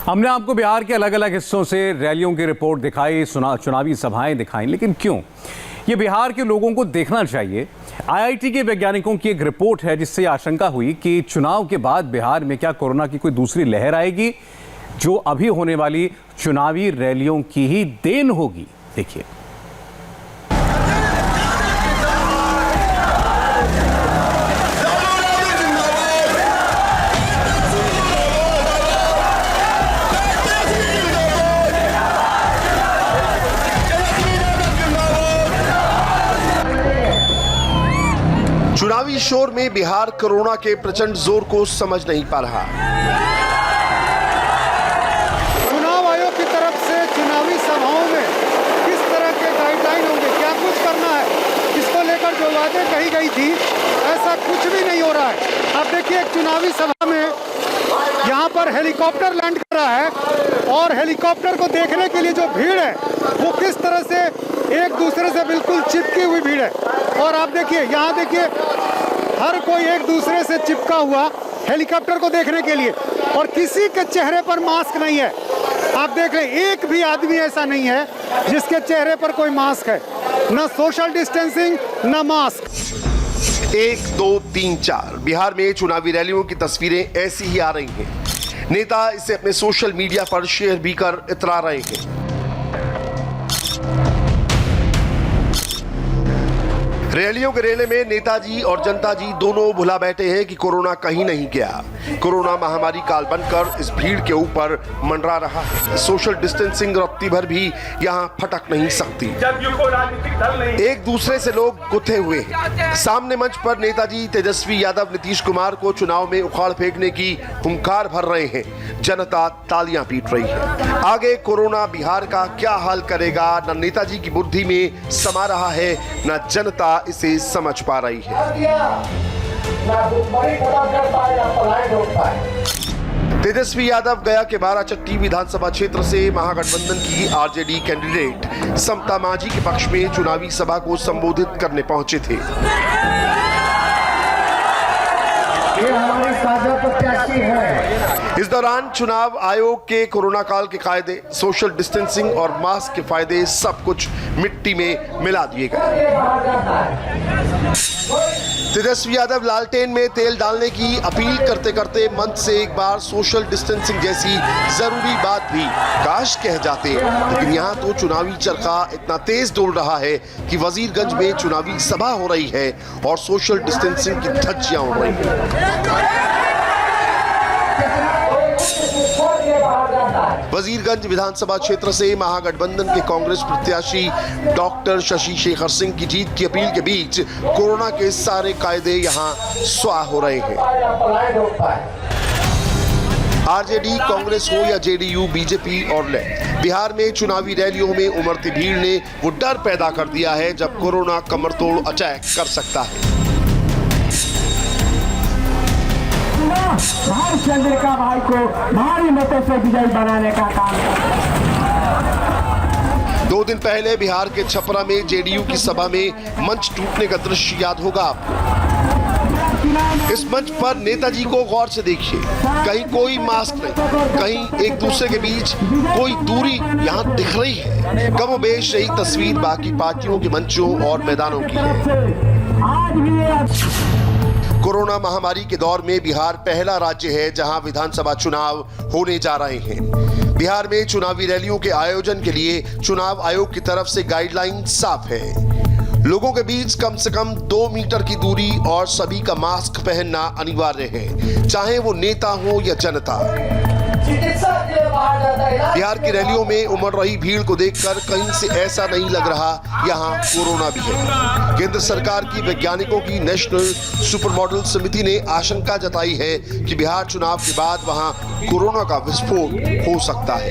हमने आपको बिहार के अलग अलग हिस्सों से रैलियों की रिपोर्ट दिखाई, चुनावी सभाएं दिखाई, लेकिन क्यों? ये बिहार के लोगों को देखना चाहिए। आईआईटी के वैज्ञानिकों की एक रिपोर्ट है जिससे आशंका हुई कि चुनाव के बाद बिहार में क्या कोरोना की कोई दूसरी लहर आएगी जो अभी होने वाली चुनावी रैलियों की ही देन होगी। देखिए, चुनावी शोर में बिहार कोरोना के प्रचंड जोर को समझ नहीं पा रहा। चुनाव आयोग की तरफ से चुनावी सभाओं में किस तरह के गाइडलाइन होंगे, क्या कुछ करना है, इसको लेकर जो बातें कही गई थी ऐसा कुछ भी नहीं हो रहा है। अब देखिए, एक चुनावी सभा में यहाँ पर हेलीकॉप्टर लैंड कर रहा है और हेलीकॉप्टर को देखने के लिए जो भीड़ है वो किस तरह से एक दूसरे से बिल्कुल चिपकी हुई भीड़ है। और आप देखिए, यहाँ देखिए, हर कोई एक दूसरे से चिपका हुआ हेलीकॉप्टर को देखने के लिए, और किसी के चेहरे पर मास्क नहीं है। आप देख रहे हैं, एक भी आदमी ऐसा नहीं है जिसके चेहरे पर कोई मास्क है। न सोशल डिस्टेंसिंग, न मास्क। 1, 2, 3, 4 बिहार में चुनावी रैलियों की तस्वीरें ऐसी ही आ रही हैं। नेता इसे अपने सोशल मीडिया पर शेयर भी कर इतरा रहे हैं। रैलियों के रेले में नेताजी और जनता जी दोनों भुला बैठे हैं कि कोरोना कहीं नहीं गया। कोरोना महामारी काल बनकर इस भीड़ के ऊपर मंडरा रहा है। सोशल डिस्टेंसिंग रत्ती भर भी यहाँ फटक नहीं सकती। एक दूसरे से लोग गुथे हुए हैं। सामने मंच पर नेताजी तेजस्वी यादव नीतीश कुमार को चुनाव में उखाड़ फेंकने की हुंकार भर रहे हैं। जनता तालियां पीट रही है। आगे कोरोना बिहार का क्या हाल करेगा, न नेताजी की बुद्धि में समा रहा है, न जनता इसे समझ पा रही है। तेजस्वी यादव गया के बाराचट्टी विधानसभा क्षेत्र से महागठबंधन की आरजेडी कैंडिडेट समता मांझी के पक्ष में चुनावी सभा को संबोधित करने पहुंचे थे। ये हमारी साझा प्रत्याशी है। इस दौरान चुनाव आयोग के कोरोना काल के कायदे, सोशल डिस्टेंसिंग और मास्क के फायदे सब कुछ मिट्टी में मिला दिए गए। तेजस्वी यादव लालटेन में तेल डालने की अपील करते करते मंच से एक बार सोशल डिस्टेंसिंग जैसी जरूरी बात भी काश कह जाते, लेकिन यहाँ तो चुनावी चरखा इतना तेज डोल रहा है कि वजीरगंज में चुनावी सभा हो रही है और सोशल डिस्टेंसिंग की धज्जियां उड़ रही हैं। वजीरगंज विधानसभा क्षेत्र से महागठबंधन के कांग्रेस प्रत्याशी डॉक्टर शशि शेखर सिंह की जीत की अपील के बीच कोरोना के सारे कायदे यहां स्वाह हो रहे हैं। आरजेडी, कांग्रेस हो या जेडीयू, बीजेपी और लेफ्ट, बिहार में चुनावी रैलियों में उमड़ती भीड़ ने वो डर पैदा कर दिया है जब कोरोना कमर तोड़ अटैक कर सकता है। चंद्रिका भाई को भारी मतों से विजयी बनाने का काम। 2 दिन पहले बिहार के छपरा में जेडीयू की सभा में मंच टूटने का दृश्य याद होगा आपको। इस मंच पर नेताजी को गौर से देखिए, कहीं कोई मास्क नहीं, कहीं एक दूसरे के बीच कोई दूरी यहाँ दिख रही है। कमोबेश यही तस्वीर बाकी पार्टियों के मंचों और मैदानों की है। कोरोना महामारी के दौर में बिहार पहला राज्य है जहां विधानसभा चुनाव होने जा रहे हैं। बिहार में चुनावी रैलियों के आयोजन के लिए चुनाव आयोग की तरफ से गाइडलाइन साफ है। लोगों के बीच कम से कम 2 मीटर की दूरी और सभी का मास्क पहनना अनिवार्य है, चाहे वो नेता हो या जनता। बिहार की रैलियों में उमड़ रही भीड़ को देखकर कहीं से ऐसा नहीं लग रहा यहाँ कोरोना भी है। केंद्र सरकार की वैज्ञानिकों की नेशनल सुपरमॉडल समिति ने आशंका जताई है कि बिहार चुनाव के बाद वहां कोरोना का विस्फोट हो सकता है।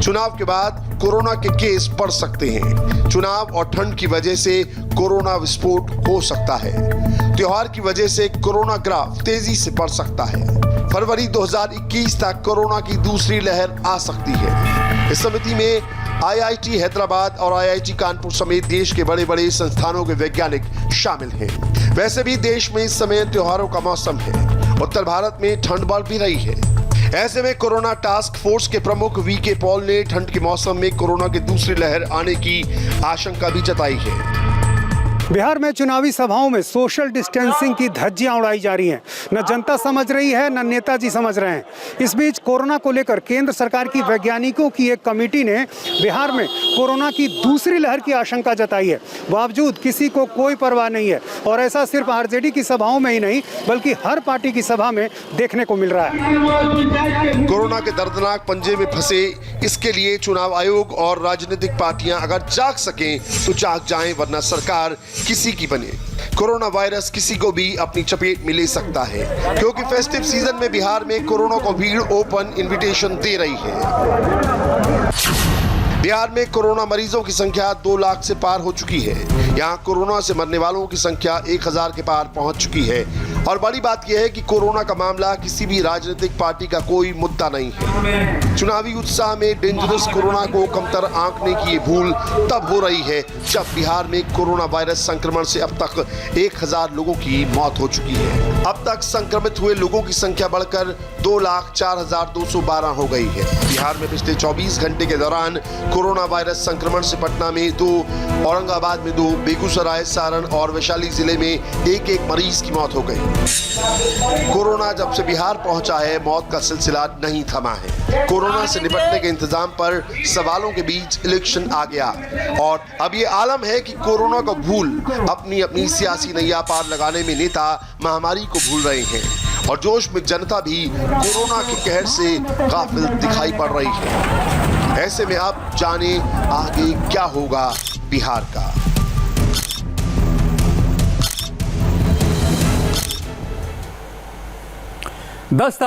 चुनाव के बाद कोरोना के केस बढ़ सकते हैं। चुनाव और ठंड की वजह से कोरोना विस्फोट हो सकता है। त्योहार की वजह से कोरोना ग्राफ तेजी से बढ़ सकता है। फरवरी 2021 तक कोरोना की दूसरी लहर आ सकती है। इस समिति में आईआईटी हैदराबाद और आईआईटी कानपुर समेत देश के बड़े बड़े संस्थानों के वैज्ञानिक शामिल हैं। वैसे भी देश में इस समय त्योहारों का मौसम है उत्तर भारत में ठंड बढ़ भी रही है। ऐसे में कोरोना टास्क फोर्स के प्रमुख वीके पॉल ने ठंड के मौसम में कोरोना की दूसरी लहर आने की आशंका भी जताई है। बिहार में चुनावी सभाओं में सोशल डिस्टेंसिंग की धज्जियां उड़ाई जा रही हैं। न जनता समझ रही है, न नेताजी समझ रहे हैं। इस बीच कोरोना को लेकर केंद्र सरकार की वैज्ञानिकों की एक कमेटी ने बिहार में कोरोना की दूसरी लहर की आशंका जताई है। बावजूद किसी को कोई परवाह नहीं है और ऐसा सिर्फ आरजेडी की सभाओं में ही नहीं बल्कि हर पार्टी की सभा में देखने को मिल रहा है। कोरोना के दर्दनाक पंजे में फंसे, इसके लिए चुनाव आयोग और राजनीतिक पार्टियां अगर जाग सकें तो जाग जाएं, वरना सरकार किसी की बने। कोरोना वायरस किसी को भी अपनी चपेट में ले सकता है, क्योंकि फेस्टिव सीजन में बिहार में कोरोना को भीड़ ओपन इनविटेशन दे रही है। बिहार में कोरोना मरीजों की संख्या 2 लाख से पार हो चुकी है। यहाँ कोरोना से मरने वालों की संख्या 1000 के पार पहुंच चुकी है। और बड़ी बात यह है कि कोरोना का मामला किसी भी राजनीतिक पार्टी का कोई मुद्दा नहीं है। चुनावी उत्साह में डेंजरस कोरोना को कमतर आंकने की ये भूल तब हो रही है जब बिहार में कोरोना वायरस संक्रमण से अब तक 1000 लोगों की मौत हो चुकी है। अब तक संक्रमित हुए लोगों की संख्या बढ़कर 2,04,212 हो गई है। बिहार में पिछले 24 घंटे के दौरान कोरोना वायरस संक्रमण से पटना में 2, औरंगाबाद में 2, बेगूसराय, सारण और वैशाली जिले में एक मरीज की मौत हो गई। कोरोना जब से बिहार पहुंचा है, मौत का सिलसिला नहीं थमा है। कोरोना से निपटने के इंतजाम पर सवालों के बीच इलेक्शन आ गया और अब ये आलम है कि कोरोना को भूल अपनी अपनी सियासी नैया पार लगाने में नेता महामारी को भूल रहे हैं और जोश में जनता भी कोरोना के कहर से गाफिल दिखाई पड़ रही है। ऐसे में अब जाने आगे क्या होगा बिहार का।